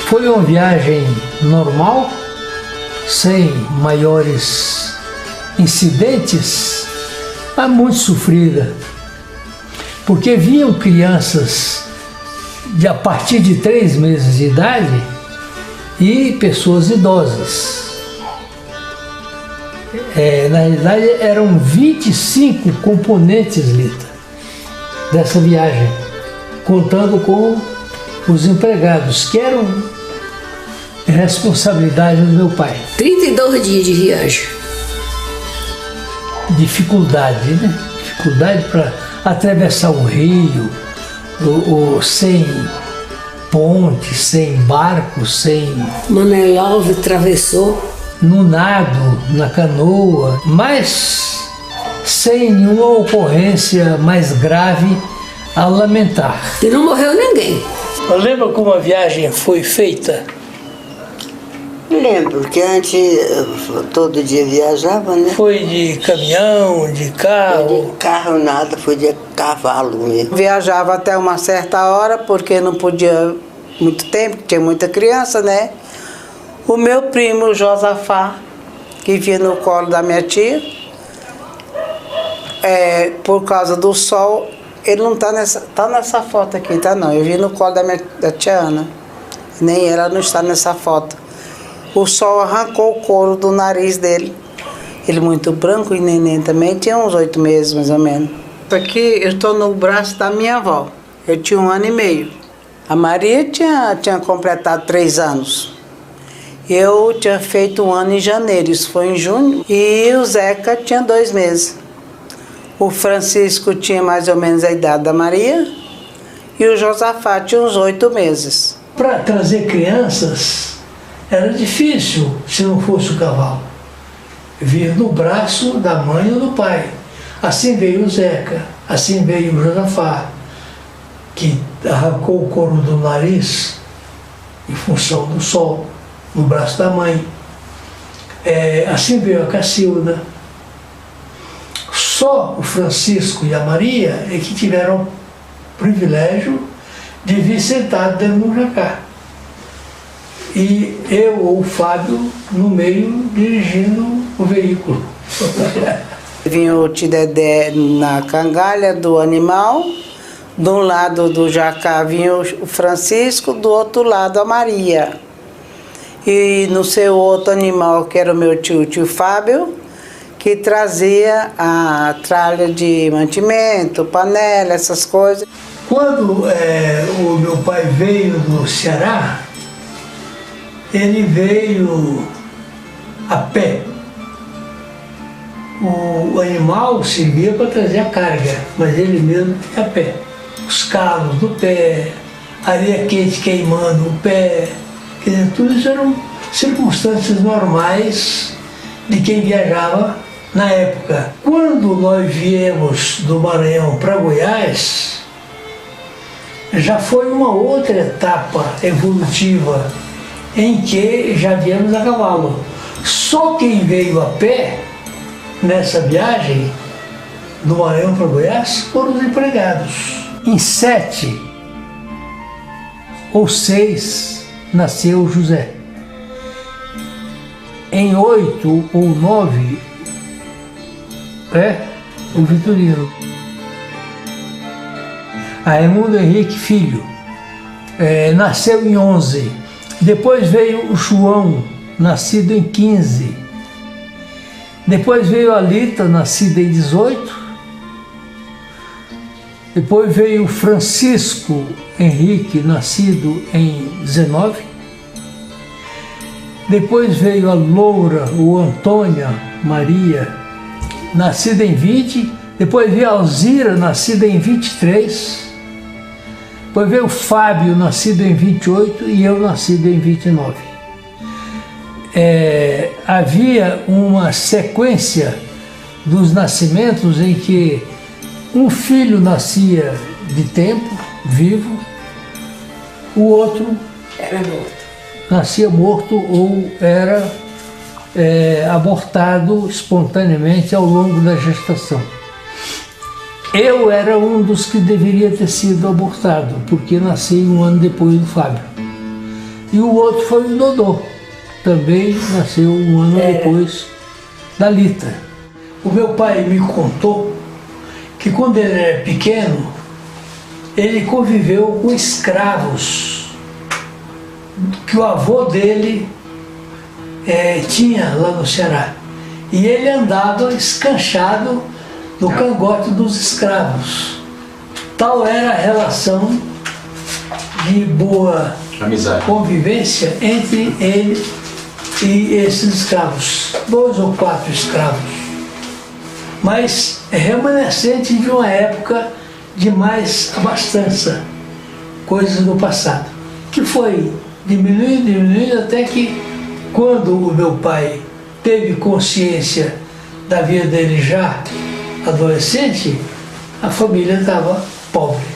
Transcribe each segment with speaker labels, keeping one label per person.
Speaker 1: Foi uma viagem normal, sem maiores incidentes, mas muito sofrida, porque vinham crianças a partir de 3 meses de idade e pessoas idosas. Na realidade eram 25 componentes, Lita, dessa viagem, contando com os empregados, que eram responsabilidade do meu pai.
Speaker 2: 32 dias de viagem.
Speaker 1: Dificuldade, né? Dificuldade para atravessar o rio, sem ponte, sem barco, sem...
Speaker 2: Manuel Alves atravessou.
Speaker 1: No nado, na canoa, mas sem nenhuma ocorrência mais grave a lamentar.
Speaker 2: E não morreu ninguém.
Speaker 1: Lembra como a viagem foi feita?
Speaker 3: Lembro, porque antes todo dia viajava, né?
Speaker 1: Foi de caminhão, de carro?
Speaker 3: De carro nada, foi de cavalo mesmo.
Speaker 4: Viajava até uma certa hora, porque não podia muito tempo, tinha muita criança, né? O meu primo, Josafá, que vinha no colo da minha tia, por causa do sol, ele não tá nessa foto aqui, tá não. Eu vi no colo da tia Ana, nem ela não está nessa foto. O sol arrancou o couro do nariz dele. Ele muito branco e neném também, tinha uns 8 meses mais ou menos. Aqui eu estou no braço da minha avó, eu tinha 1 ano e meio. A Maria tinha completado 3 anos. Eu tinha feito 1 ano em janeiro, isso foi em junho, e o Zeca tinha 2 meses. O Francisco tinha mais ou menos a idade da Maria e o Josafá tinha uns 8 meses.
Speaker 1: Para trazer crianças era difícil se não fosse o cavalo. Vir no braço da mãe ou do pai. Assim veio o Zeca, assim veio o Josafá, que arrancou o couro do nariz em função do sol, no braço da mãe. Assim veio a Cacilda. Só o Francisco e a Maria é que tiveram o privilégio de vir sentado dentro do jacá. E eu ou o Fábio no meio dirigindo o veículo.
Speaker 4: Vinha o Tidedé na cangalha do animal, de um lado do jacá vinha o Francisco, do outro lado a Maria. E no seu outro animal, que era o meu tio Fábio, que trazia a tralha de mantimento, panela, essas coisas.
Speaker 1: Quando o meu pai veio do Ceará, ele veio a pé. O animal servia para trazer a carga, mas ele mesmo ia a pé. Os calos do pé, areia quente queimando o pé, quer dizer, tudo isso eram circunstâncias normais de quem viajava na época. Quando nós viemos do Maranhão para Goiás, já foi uma outra etapa evolutiva em que já viemos a cavalo. Só quem veio a pé nessa viagem do Maranhão para Goiás foram os empregados. Em 7 ou 6 nasceu José. Em 8 ou 9 o Vitorino. Raimundo Henrique Filho nasceu em 11. Depois veio o João, nascido em 15. Depois veio a Lita, nascida em 18. Depois veio o Francisco Henrique, nascido em 19. Depois veio a Loura, ou Antônia Maria, nascida em 20. Depois veio a Alzira, nascida em 23. Depois veio o Fábio, nascido em 28, e eu, nascido em 29. Havia uma sequência dos nascimentos em que um filho nascia de tempo, vivo, o outro
Speaker 2: Era morto.
Speaker 1: nascia morto ou era abortado espontaneamente ao longo da gestação. Eu era um dos que deveria ter sido abortado, porque nasci 1 ano depois do Fábio. E o outro foi o Dodô, também nasceu um ano depois da Lita. O meu pai me contou que quando ele era pequeno, ele conviveu com escravos que o avô dele tinha lá no Ceará. E ele andava escanchado no cangote dos escravos. Tal era a relação de boa
Speaker 5: amizade,
Speaker 1: convivência entre ele e esses escravos, 2 ou 4 escravos, mas remanescente de uma época de mais abastança, coisas do passado, que foi diminuindo até que, quando o meu pai teve consciência da vida dele já adolescente, a família estava pobre.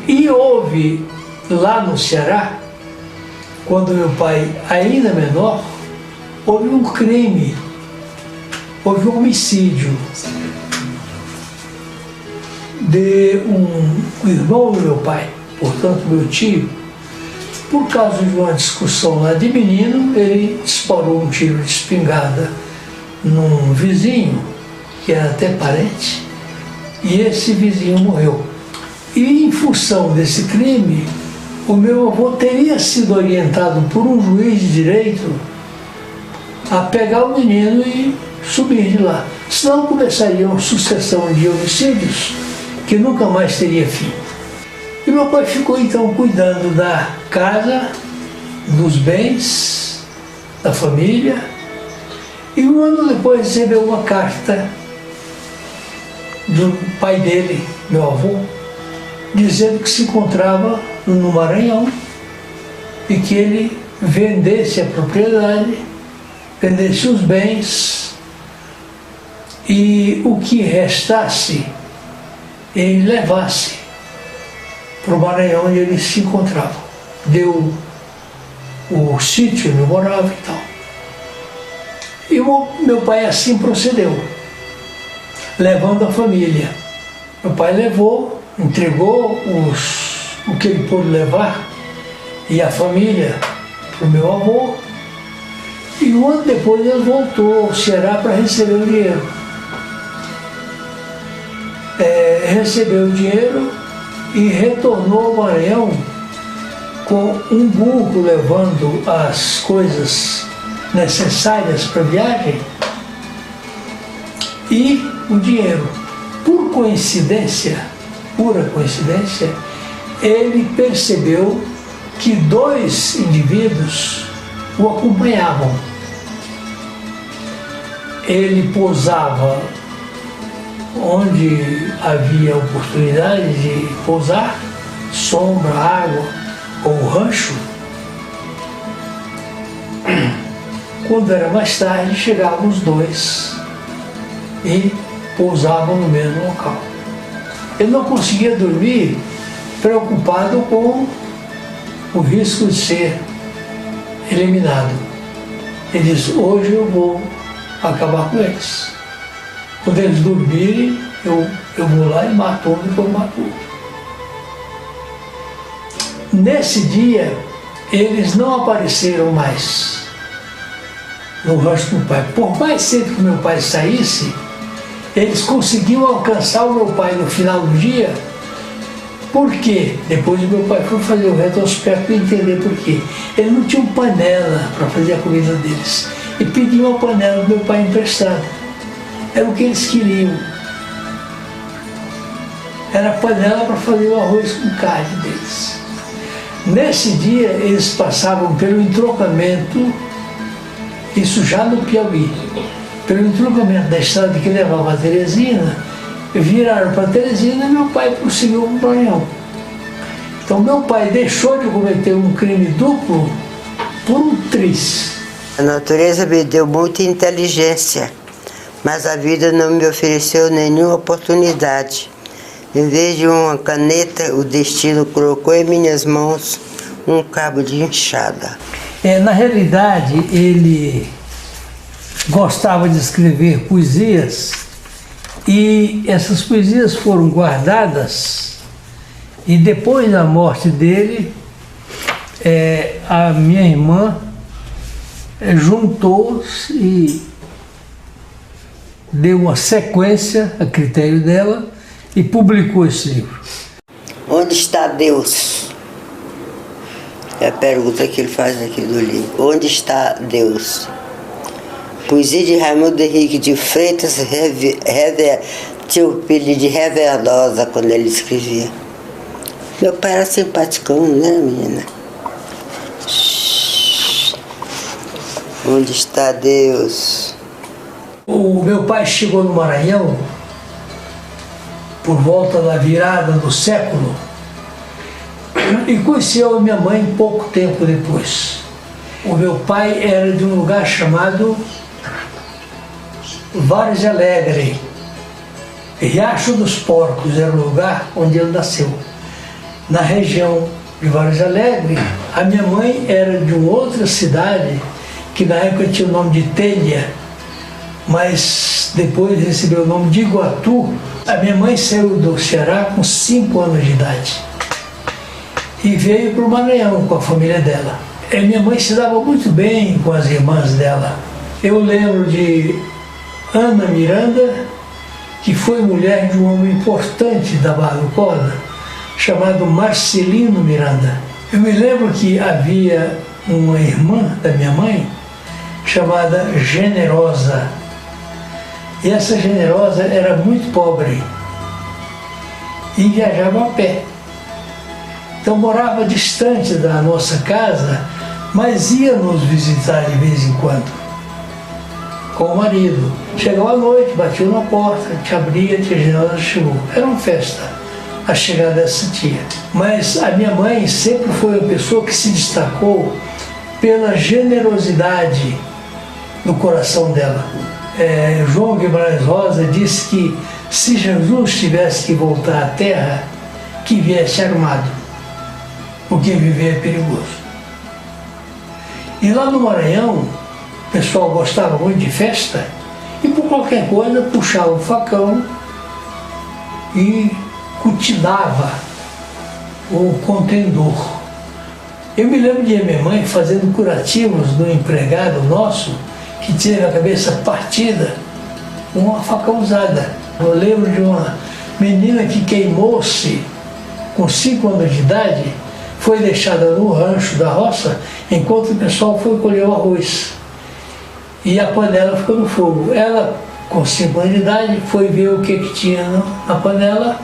Speaker 1: E houve lá no Ceará, quando meu pai ainda menor, houve um crime, houve um homicídio de um irmão do meu pai, portanto meu tio. Por causa de uma discussão lá de menino, ele disparou um tiro de espingarda num vizinho, que era até parente, e esse vizinho morreu. E em função desse crime, o meu avô teria sido orientado por um juiz de direito a pegar o menino e subir de lá. Senão começaria uma sucessão de homicídios que nunca mais teria fim. E meu pai ficou então cuidando da casa, dos bens, da família, e um ano depois recebeu uma carta do pai dele, meu avô, dizendo que se encontrava no Maranhão e que ele vendesse a propriedade, vendesse os bens e o que restasse ele levasse para o Maranhão onde ele se encontrava. Deu o sítio onde eu morava e tal. E o meu pai assim procedeu, levando a família. Meu pai levou, entregou o que ele pôde levar e a família para o meu avô. E um ano depois ele voltou ao Ceará para receber o dinheiro. Recebeu o dinheiro e retornou ao Maranhão com um burro levando as coisas necessárias para a viagem e o dinheiro. Por coincidência, pura coincidência, ele percebeu que 2 indivíduos o acompanhavam. Ele pousava onde havia oportunidade de pousar, sombra, água ou rancho. Quando era mais tarde, chegavam os 2 e pousavam no mesmo local. Ele não conseguia dormir, preocupado com o risco de ser eliminado. Ele disse: hoje eu vou acabar com eles. Quando eles dormirem, eu vou lá e mato um, depois mato outro. Nesse dia, eles não apareceram mais no rancho do meu pai. Por mais cedo que meu pai saísse, eles conseguiam alcançar o meu pai no final do dia. Por quê? Depois o meu pai foi fazer o retrospecto e entender por quê. Ele não tinha panela para fazer a comida deles. E pediu uma panela do meu pai emprestada. Era o que eles queriam. Era panela para fazer o arroz com carne deles. Nesse dia, eles passavam pelo entrocamento, isso já no Piauí, pelo entrocamento da estrada que levava a Teresina, viraram para Teresina e meu pai prosseguiu para o Maranhão. Então meu pai deixou de cometer um crime duplo por um triz.
Speaker 3: A natureza me deu muita inteligência, mas a vida não me ofereceu nenhuma oportunidade. Em vez de uma caneta, o destino colocou em minhas mãos um cabo de enxada.
Speaker 1: Na realidade, ele gostava de escrever poesias e essas poesias foram guardadas e depois da morte dele a minha irmã juntou-se e deu uma sequência a critério dela e publicou esse livro.
Speaker 3: Onde está Deus? É a pergunta que ele faz aqui do livro. Onde está Deus? Poesia de Raimundo Henrique de Freitas, tinha o apelido de Reverdosa quando ele escrevia. Meu pai era simpaticão, né, menina? Onde está Deus?
Speaker 1: O meu pai chegou no Maranhão por volta da virada do século e conheceu a minha mãe pouco tempo depois. O meu pai era de um lugar chamado Várzea Alegre. Riacho dos Porcos era o lugar onde ele nasceu. Na região de Várzea Alegre, a minha mãe era de uma outra cidade que na época tinha o nome de Telha, mas depois recebeu o nome de Iguatu. A minha mãe saiu do Ceará com 5 anos de idade e veio para o Maranhão com a família dela. E minha mãe se dava muito bem com as irmãs dela. Eu lembro de Ana Miranda, que foi mulher de um homem importante da Barra do Corda, chamado Marcelino Miranda. Eu me lembro que havia uma irmã da minha mãe chamada Generosa. E essa Generosa era muito pobre e viajava a pé. Então morava distante da nossa casa, mas ia nos visitar de vez em quando, com o marido. Chegava à noite, batia na porta, te abria, tia Generosa chegou. Era uma festa a chegada dessa tia. Mas a minha mãe sempre foi uma pessoa que se destacou pela generosidade no coração dela. João Guimarães Rosa disse que se Jesus tivesse que voltar à terra, que viesse armado, porque viver é perigoso. E lá no Maranhão, o pessoal gostava muito de festa e por qualquer coisa puxava o facão e cutilava o contendor. Eu me lembro de minha mãe fazendo curativos do empregado nosso que tinha a cabeça partida com uma faca usada. Eu lembro de uma menina que queimou-se com 5 anos de idade, foi deixada no rancho da roça enquanto o pessoal foi colher o arroz. E a panela ficou no fogo. Ela, com 5 anos de idade, foi ver o que tinha na panela.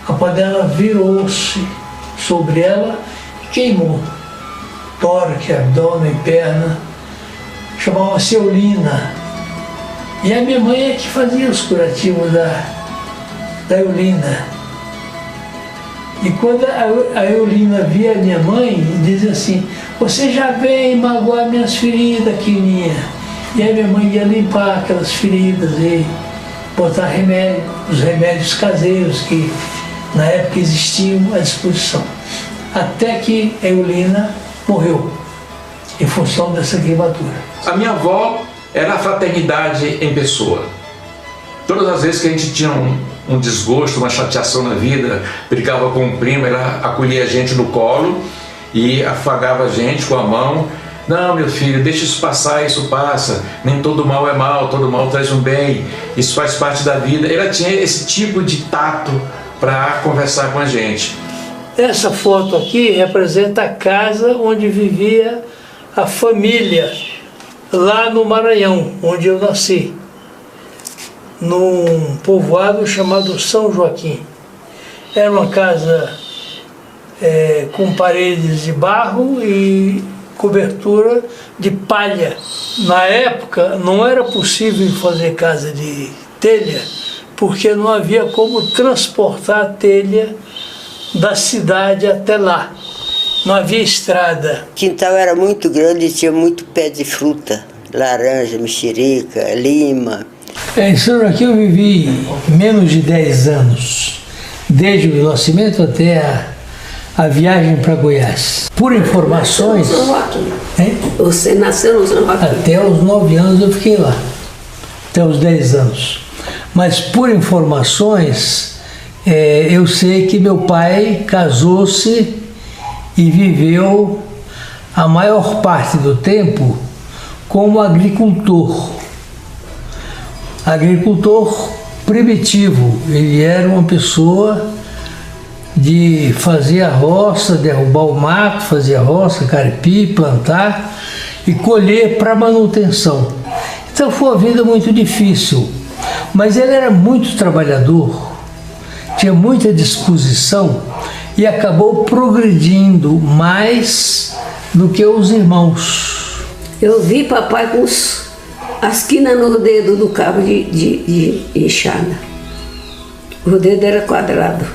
Speaker 1: A panela virou-se sobre ela e queimou. Tórax, abdômen, perna. Chamava-se Eulina. E a minha mãe é que fazia os curativos da Eulina. E quando a Eulina via a minha mãe, dizia assim: você já vem magoar minhas feridas, Quininha. E a minha mãe ia limpar aquelas feridas e botar remédio, os remédios caseiros que na época existiam à disposição. Até que a Eulina morreu em função dessa queimadura.
Speaker 5: A minha avó era a fraternidade em pessoa. Todas as vezes que a gente tinha um desgosto, uma chateação na vida, brigava com um primo, ela acolhia a gente no colo e afagava a gente com a mão. Não, meu filho, deixa isso passar, isso passa. Nem todo mal é mal, todo mal traz um bem. Isso faz parte da vida. Ela tinha esse tipo de tato para conversar com a gente.
Speaker 1: Essa foto aqui representa a casa onde vivia a família, lá no Maranhão, onde eu nasci, num povoado chamado São Joaquim. Era uma casa com paredes de barro e cobertura de palha. Na época não era possível fazer casa de telha, porque não havia como transportar a telha da cidade até lá. Não havia estrada.
Speaker 3: O quintal era muito grande e tinha muito pé de fruta. Laranja, mexerica, lima.
Speaker 1: Em São Joaquim eu vivi menos de 10 anos, desde o nascimento até a viagem para Goiás. Por informações...
Speaker 2: São Joaquim.
Speaker 1: Hein?
Speaker 2: Você nasceu no São Joaquim?
Speaker 1: Até os 9 anos eu fiquei lá, até os 10 anos. Mas por informações, eu sei que meu pai casou-se e viveu a maior parte do tempo como agricultor. Agricultor primitivo. Ele era uma pessoa de fazer a roça, derrubar o mato, fazer a roça, carpir, plantar e colher para manutenção. Então foi uma vida muito difícil, mas ele era muito trabalhador, tinha muita disposição e acabou progredindo mais do que os irmãos.
Speaker 2: Eu vi papai com as quinas no dedo do cabo de enxada. O dedo era quadrado.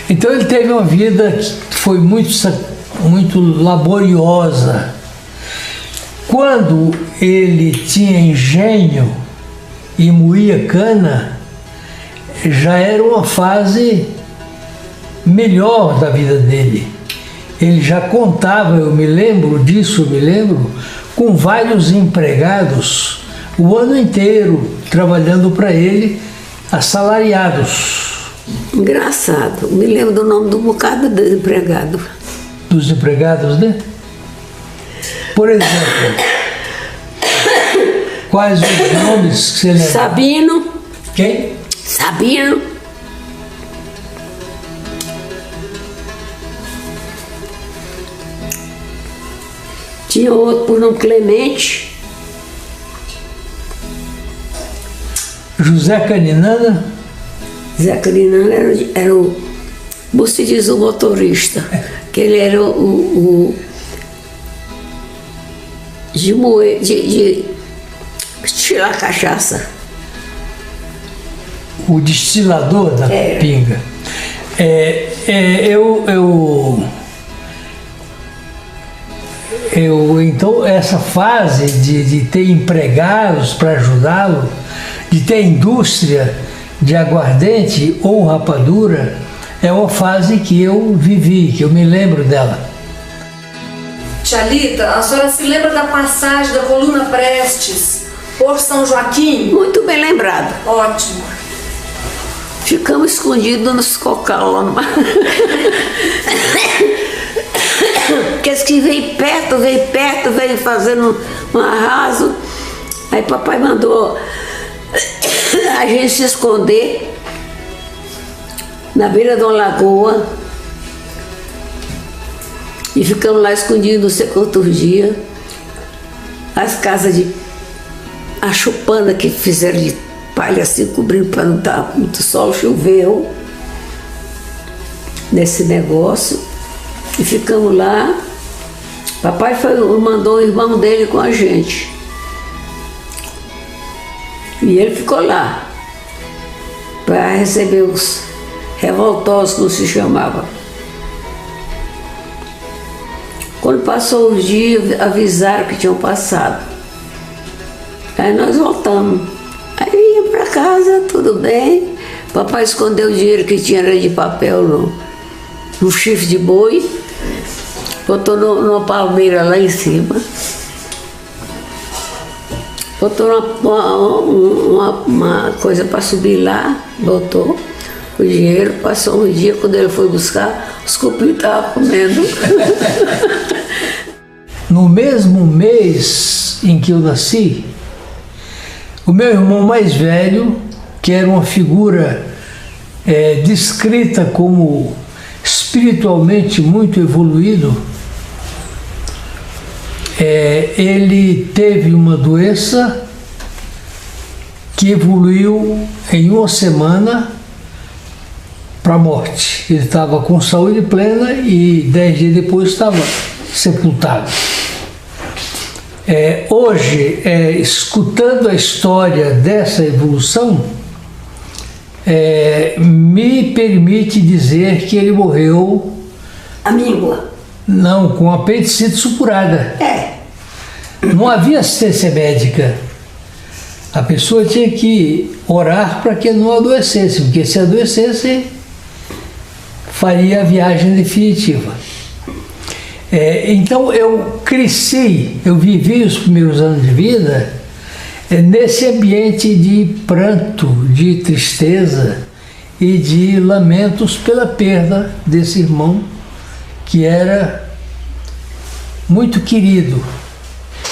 Speaker 1: Então ele teve uma vida que foi muito laboriosa. Quando ele tinha engenho e moía cana, já era uma fase melhor da vida dele. Ele já contava, eu me lembro, com vários empregados o ano inteiro trabalhando para ele, assalariados.
Speaker 2: Engraçado, me lembro do nome do bocado do empregado.
Speaker 1: Dos empregados, né? Por exemplo, quais os nomes que você lembra?
Speaker 2: Sabino.
Speaker 1: Quem?
Speaker 2: Sabino. Tinha outro por nome Clemente.
Speaker 1: José Caninana.
Speaker 2: Zé Caninana era o, você diz, o motorista, que ele era o de moer, de tirar cachaça.
Speaker 1: O destilador da pinga. Então, essa fase de ter empregados para ajudá-lo, de ter indústria de aguardente ou rapadura, é uma fase que eu vivi, que eu me lembro dela.
Speaker 6: Tia Lita, a senhora se lembra da passagem da coluna Prestes por São Joaquim?
Speaker 2: Muito bem lembrado.
Speaker 6: Ótimo.
Speaker 2: Ficamos escondidos nos cocal lá no mar. Aqueles que veio perto, veio fazendo um arraso. Aí papai mandou a gente se esconder na beira de uma lagoa e ficamos lá escondidos não sei quantos dias. As casas de a chupana que fizeram de palha assim, cobrindo para não estar muito sol, choveu nesse negócio e ficamos lá. Papai mandou o irmão dele com a gente. E ele ficou lá para receber os revoltosos, como se chamava. Quando passou os dias, avisaram que tinham passado. Aí nós voltamos. Aí ia para casa, tudo bem. Papai escondeu o dinheiro que tinha de papel no chifre de boi, botou numa palmeira lá em cima. Botou uma coisa para subir lá, botou o dinheiro, passou um dia, quando ele foi buscar, os cupins estavam comendo.
Speaker 1: No mesmo mês em que eu nasci, o meu irmão mais velho, que era uma figura descrita como espiritualmente muito evoluído, ele teve uma doença que evoluiu em uma semana para a morte. Ele estava com saúde plena e 10 dias depois estava sepultado. Hoje, escutando a história dessa evolução, me permite dizer que ele morreu...
Speaker 2: Amígdala.
Speaker 1: Não, com apendicite supurada. Não havia assistência médica. A pessoa tinha que orar para que não adoecesse, porque se adoecesse, faria a viagem definitiva. Então eu cresci, eu vivi os primeiros anos de vida nesse ambiente de pranto, de tristeza e de lamentos pela perda desse irmão que era muito querido.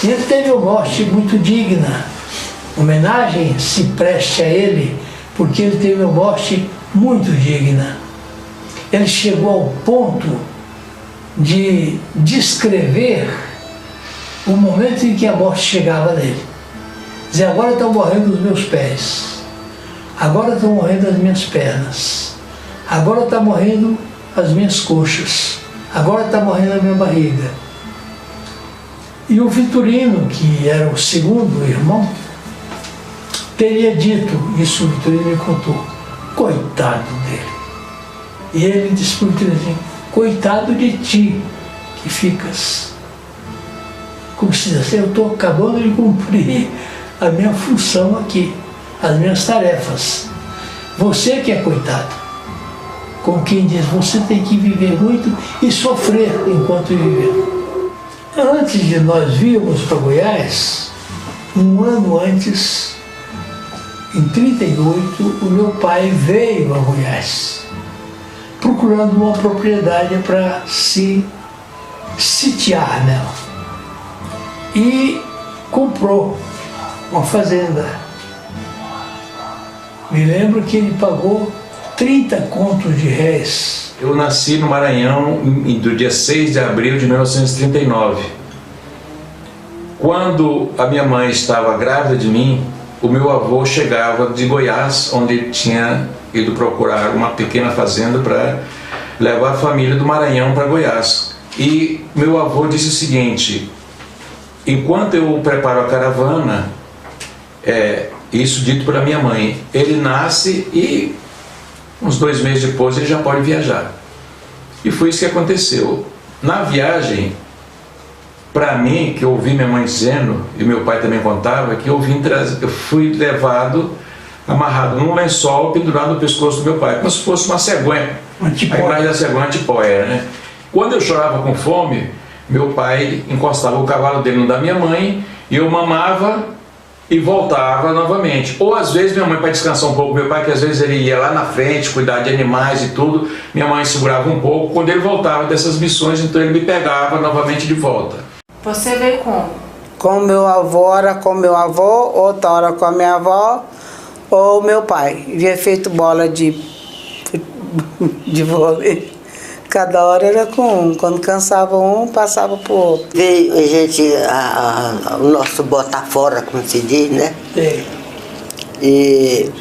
Speaker 1: Ele teve uma morte muito digna. Homenagem se preste a ele, porque ele teve uma morte muito digna. Ele chegou ao ponto de descrever o momento em que a morte chegava nele. Dizer, agora estão morrendo os meus pés, agora estão morrendo as minhas pernas, agora está morrendo as minhas coxas, agora está morrendo a minha barriga. E o Vitorino, que era o segundo irmão, teria dito, isso o Vitorino me contou, coitado dele. E ele disse para o Vitorino assim, coitado de ti que ficas. Como se dissesse, eu estou acabando de cumprir a minha função aqui, as minhas tarefas. Você que é coitado. Como quem diz, você tem que viver muito e sofrer enquanto viver. Antes de nós virmos para Goiás, um ano antes, em 1938, o meu pai veio a Goiás, procurando uma propriedade para se sitiar nela. E comprou uma fazenda. Me lembro que ele pagou 30 contos de réis.
Speaker 5: Eu nasci no Maranhão do dia 6 de abril de 1939. Quando a minha mãe estava grávida de mim, o meu avô chegava de Goiás, onde tinha ido procurar uma pequena fazenda para levar a família do Maranhão para Goiás. E meu avô disse o seguinte, enquanto eu preparo a caravana, isso dito pela minha mãe, ele nasce e uns 2 meses depois ele já pode viajar. E foi isso que aconteceu. Na viagem, para mim, que eu ouvi minha mãe dizendo, e meu pai também contava, que eu fui levado, amarrado num lençol, pendurado no pescoço do meu pai, como se fosse uma cegonha. A imagem da cegonha antipóia, né? Quando eu chorava com fome, meu pai encostava o cavalo dele no da minha mãe, e eu mamava e voltava novamente. Ou às vezes minha mãe, para descansar um pouco, meu pai, que às vezes ele ia lá na frente, cuidar de animais e tudo, minha mãe segurava um pouco, quando ele voltava dessas missões, então ele me pegava novamente de volta.
Speaker 6: Você veio como?
Speaker 4: Com meu avô, hora com meu avô, outra hora com a minha avó, ou meu pai. Havia feito bola de vôlei. Cada hora era com um. Quando cansava um, passava pro outro.
Speaker 3: Veio a gente, o nosso botar fora, como se diz, né?
Speaker 1: Sim.
Speaker 3: E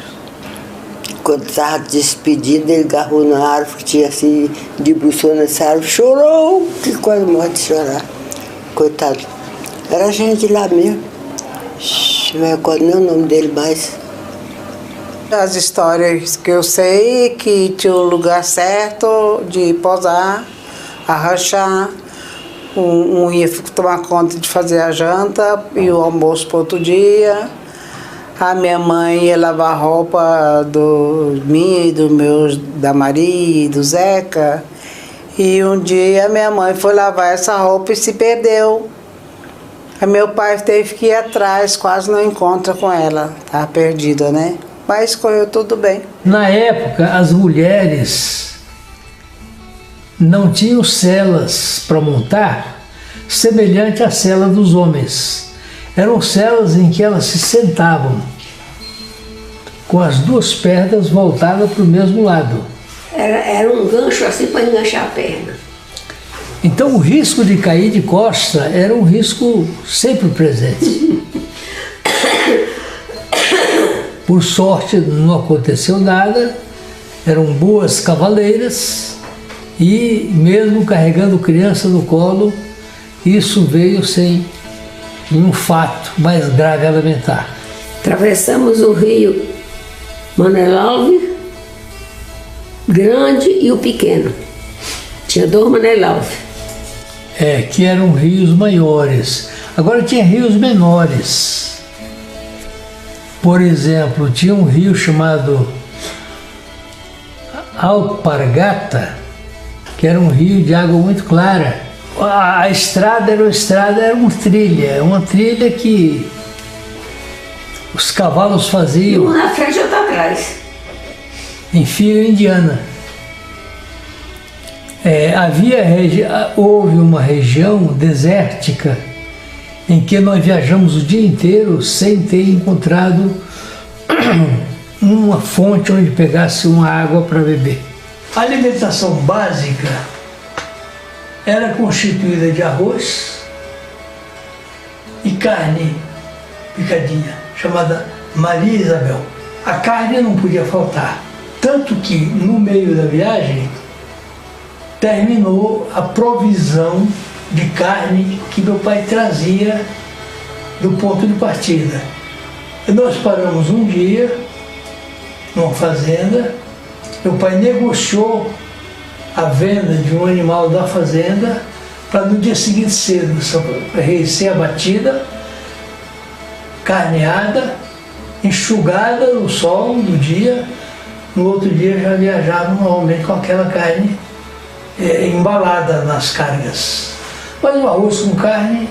Speaker 3: quando estava despedido, ele agarrou na árvore, tinha assim, debruçou nessa árvore, chorou, que quase morre de chorar. Coitado. Era gente lá mesmo. Não me recordo nem o nome dele mais.
Speaker 4: As histórias que eu sei, que tinha o lugar certo de posar, arranchar, um ia tomar conta de fazer a janta e o almoço para outro dia. A minha mãe ia lavar a roupa minha e da Maria e do Zeca. E um dia minha mãe foi lavar essa roupa e se perdeu. Aí meu pai teve que ir atrás, quase não encontra com ela, estava perdida, né? Mas correu tudo bem.
Speaker 1: Na época, as mulheres não tinham celas para montar semelhante à cela dos homens. Eram celas em que elas se sentavam com as 2 pernas voltadas para o mesmo lado.
Speaker 2: Era um gancho assim para enganchar a perna.
Speaker 1: Então o risco de cair de costa era um risco sempre presente. Por sorte não aconteceu nada, eram boas cavaleiras e mesmo carregando criança no colo, isso veio sem nenhum fato mais grave a lamentar.
Speaker 2: Atravessamos o rio Manuel Alves, grande e o pequeno. Tinha 2 Manuel Alves.
Speaker 1: Que eram rios maiores. Agora tinha rios menores. Por exemplo, tinha um rio chamado Alpargata, que era um rio de água muito clara. A estrada era uma trilha que os cavalos faziam.
Speaker 2: Um na frente e outro atrás.
Speaker 1: Em fila indiana. Houve uma região desértica em que nós viajamos o dia inteiro sem ter encontrado uma fonte onde pegasse uma água para beber. A alimentação básica era constituída de arroz e carne picadinha, chamada Maria Isabel. A carne não podia faltar, tanto que no meio da viagem terminou a provisão de carne que meu pai trazia do ponto de partida. E nós paramos um dia numa fazenda, meu pai negociou a venda de um animal da fazenda para no dia seguinte cedo ser abatida, carneada, enxugada no sol do dia, no outro dia já viajavam normalmente com aquela carne embalada nas cargas. Mas o arroz com carne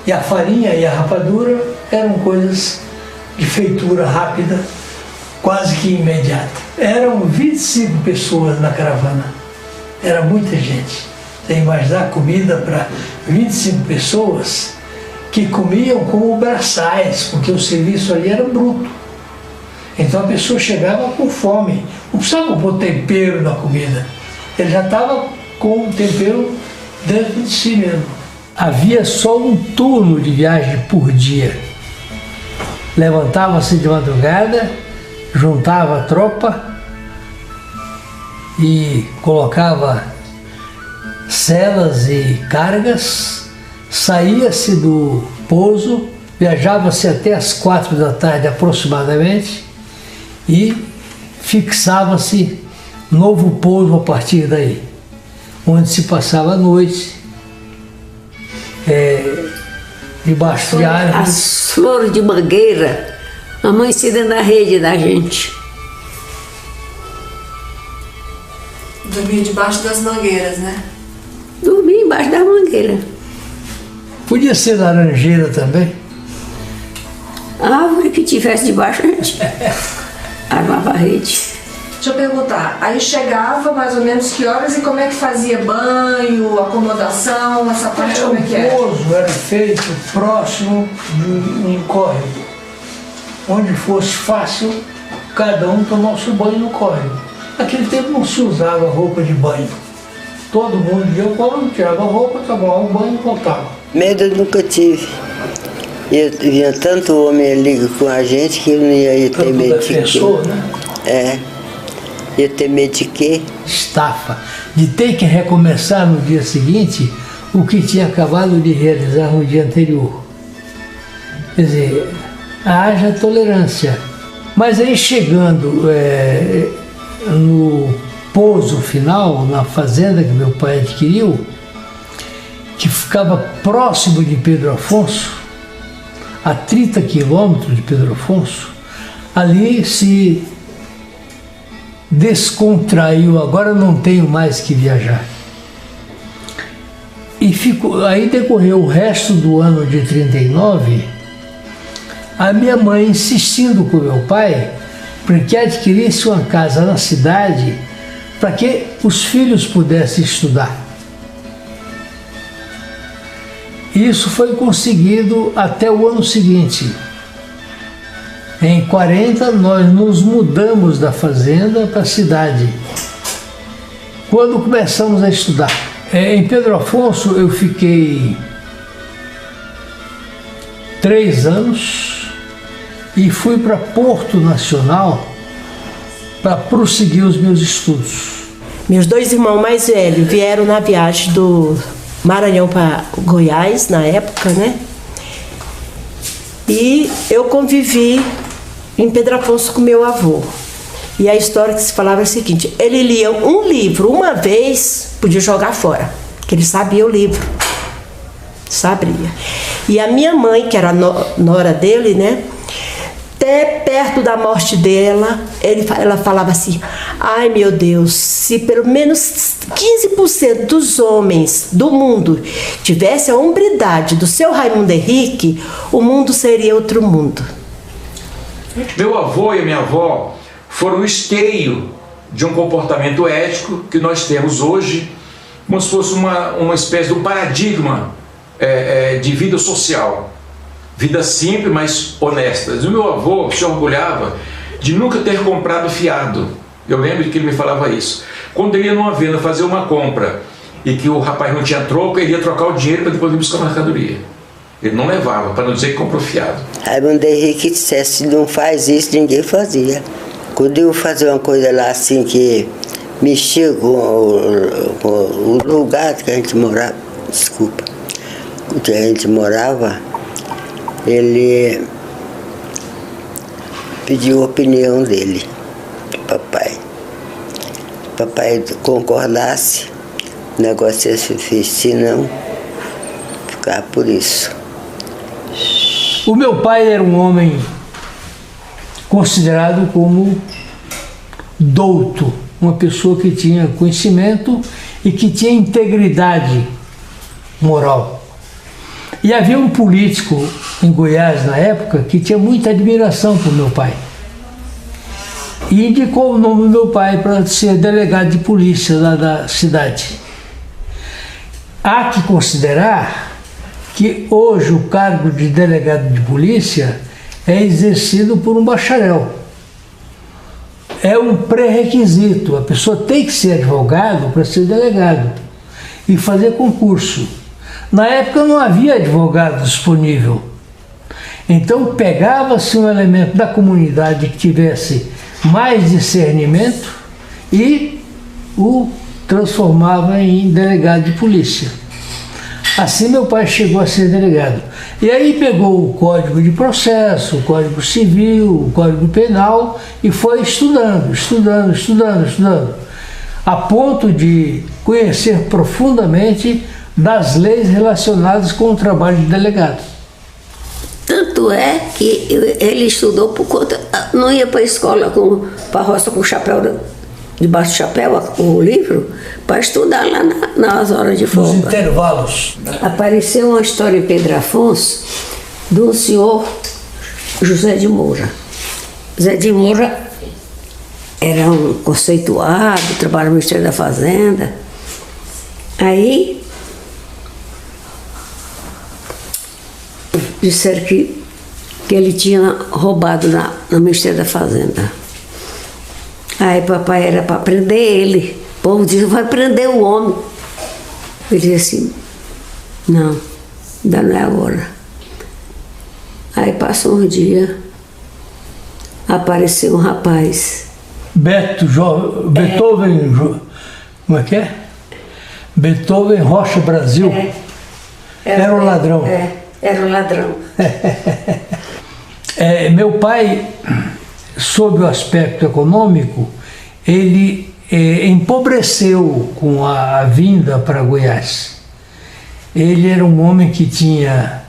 Speaker 1: e a farinha e a rapadura eram coisas de feitura rápida, quase que imediata. Eram 25 pessoas na caravana, era muita gente. Você imaginar comida para 25 pessoas que comiam como braçais, porque o serviço ali era bruto. Então a pessoa chegava com fome, não precisava pôr tempero na comida, ele já estava com o tempero dentro de si mesmo. Havia só um turno de viagem por dia. Levantava-se de madrugada, juntava a tropa e colocava celas e cargas, saía-se do pouso, viajava-se até as 4 da tarde aproximadamente e fixava-se novo pouso a partir daí, onde se passava a noite debaixo de árvores.
Speaker 2: As flores de mangueira amanhecidas na rede da gente.
Speaker 6: Dormia debaixo das mangueiras, né?
Speaker 2: Dormia embaixo da mangueira.
Speaker 1: Podia ser laranjeira também.
Speaker 2: A árvore que tivesse debaixo a gente armava a rede.
Speaker 6: Deixa eu perguntar, aí chegava mais ou menos que horas e como é que fazia banho, acomodação, essa parte como é que era?
Speaker 1: O pouso era feito próximo de um córrego, onde fosse fácil cada um tomar o seu banho no córrego. Naquele tempo não se usava roupa de banho. Todo mundo ia ao córrego, tirava a roupa, tomava o banho e voltava.
Speaker 3: Medo eu nunca tive. Eu via tanto homem ali com a gente que eu não ia ter medo de quê?
Speaker 1: Né?
Speaker 3: Ia ter medo de quê?
Speaker 1: Estafa, de ter que recomeçar no dia seguinte o que tinha acabado de realizar no dia anterior. Quer dizer, haja tolerância. Mas aí chegando no pouso final, na fazenda que meu pai adquiriu, que ficava próximo de Pedro Afonso, a 30 quilômetros de Pedro Afonso, ali se descontraiu, agora não tenho mais que viajar. E aí decorreu o resto do ano de 39, a minha mãe insistindo com meu pai para que adquirisse uma casa na cidade para que os filhos pudessem estudar. Isso foi conseguido até o ano seguinte. Em 40, nós nos mudamos da fazenda para a cidade. Quando começamos a estudar, em Pedro Afonso eu fiquei 3 anos e fui para Porto Nacional para prosseguir os meus estudos.
Speaker 7: Meus 2 irmãos mais velhos vieram na viagem do Maranhão para Goiás, na época, né? E eu convivi em Pedro Afonso com meu avô. E a história que se falava é a seguinte: ele lia um livro uma vez, podia jogar fora, que ele sabia o livro. Sabia. E a minha mãe, que era nora dele, né? Até perto da morte dela, ela falava assim: ai meu Deus, se pelo menos 15% dos homens do mundo tivesse a hombridade do seu Raimundo Henrique, o mundo seria outro mundo.
Speaker 5: Meu avô e a minha avó foram o esteio de um comportamento ético que nós temos hoje como se fosse uma espécie de um paradigma de vida social. Vida simples, mas honesta. E o meu avô se orgulhava de nunca ter comprado fiado. Eu lembro de que ele me falava isso. Quando ele ia numa venda fazer uma compra e que o rapaz não tinha troco, ele ia trocar o dinheiro para depois ir buscar a mercadoria. Ele não levava, para não dizer que comprou fiado.
Speaker 3: Raimundo Henrique dissesse, não faz isso, ninguém fazia. Quando eu fazia uma coisa lá assim que mexia com o lugar que a gente morava, desculpa, que a gente morava, ele pediu a opinião dele, papai. Papai concordasse, o negócio ia se fez, se não, ficar por isso.
Speaker 1: O meu pai era um homem considerado como douto, uma pessoa que tinha conhecimento e que tinha integridade moral. E havia um político em Goiás na época que tinha muita admiração por meu pai. E indicou o nome do meu pai para ser delegado de polícia lá da cidade. Há que considerar que hoje o cargo de delegado de polícia é exercido por um bacharel. É um pré-requisito, a pessoa tem que ser advogado para ser delegado e fazer concurso. Na época não havia advogado disponível. Então pegava-se um elemento da comunidade que tivesse mais discernimento e o transformava em delegado de polícia. Assim meu pai chegou a ser delegado. E aí pegou o Código de Processo, o Código Civil, o Código Penal e foi estudando, a ponto de conhecer profundamente das leis relacionadas com o trabalho de delegado.
Speaker 2: Tanto é que ele estudou por conta, não ia para a escola, para a roça com o chapéu, debaixo do chapéu, o livro, para estudar lá nas horas de folga.
Speaker 1: Nos intervalos.
Speaker 2: Apareceu uma história em Pedro Afonso do senhor José de Moura. José de Moura era um conceituado, trabalhava no Ministério da Fazenda. Aí disseram que ele tinha roubado no Ministério da Fazenda. Aí papai era para prender ele. O povo disse, vai prender o homem. Ele disse assim, não, ainda não é agora. Aí passou um dia, apareceu um rapaz.
Speaker 1: Beethoven, como é que é? Beethoven Rocha Brasil. Era um ladrão.
Speaker 2: Era um ladrão.
Speaker 1: Meu pai, sob o aspecto econômico, ele empobreceu com a vinda para Goiás. Ele era um homem que tinha,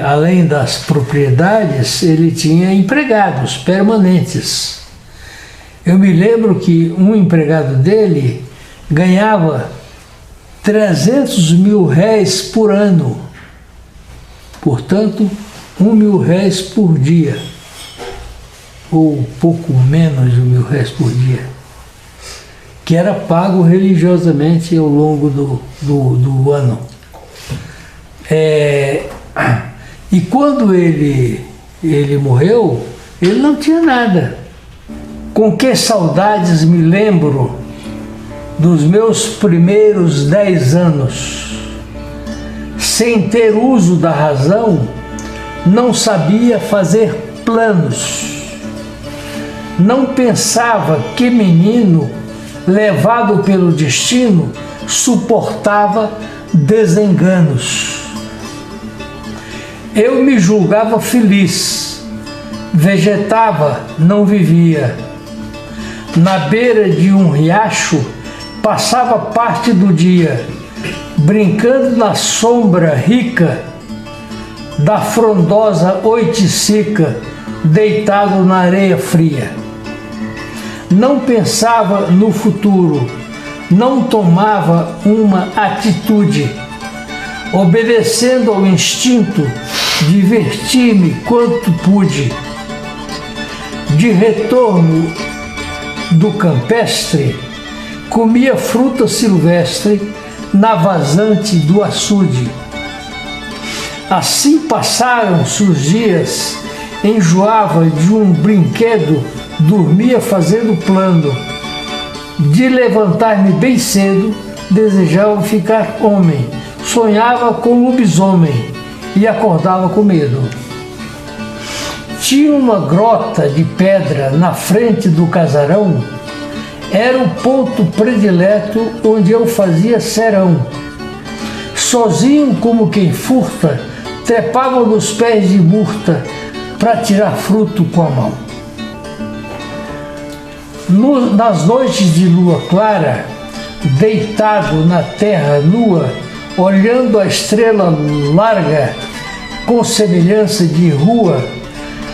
Speaker 1: além das propriedades, ele tinha empregados permanentes. Eu me lembro que um empregado dele ganhava 300 mil réis por ano, portanto, 1 mil réis por dia, ou pouco menos de 1 mil réis por dia, que era pago religiosamente ao longo do ano. E quando ele morreu, ele não tinha nada. Com que saudades me lembro dos meus primeiros 10 anos. Sem ter uso da razão, não sabia fazer planos. Não pensava que menino, levado pelo destino, suportava desenganos. Eu me julgava feliz, vegetava, não vivia. Na beira de um riacho, passava parte do dia, brincando na sombra rica da frondosa oiticica, deitado na areia fria. Não pensava no futuro, não tomava uma atitude, obedecendo ao instinto, diverti-me quanto pude. De retorno do campestre, comia fruta silvestre na vazante do açude. Assim passaram-se os dias, enjoava de um brinquedo, dormia fazendo plano. De levantar-me bem cedo, desejava ficar homem, sonhava com lobisomem e acordava com medo. Tinha uma grota de pedra na frente do casarão, era o ponto predileto onde eu fazia serão. Sozinho como quem furta, trepava nos pés de murta para tirar fruto com a mão. Nas noites de lua clara, deitado na terra nua, olhando a estrela larga com semelhança de rua,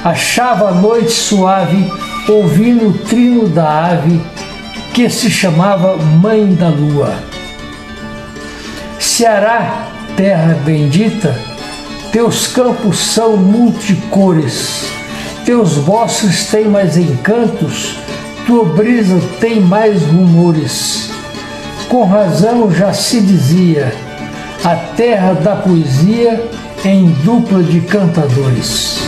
Speaker 1: achava a noite suave, ouvindo o trino da ave que se chamava Mãe da Lua. Ceará, terra bendita, teus campos são multicores, teus bosques têm mais encantos, tua brisa tem mais rumores. Com razão já se dizia, a terra da poesia em dupla de cantadores.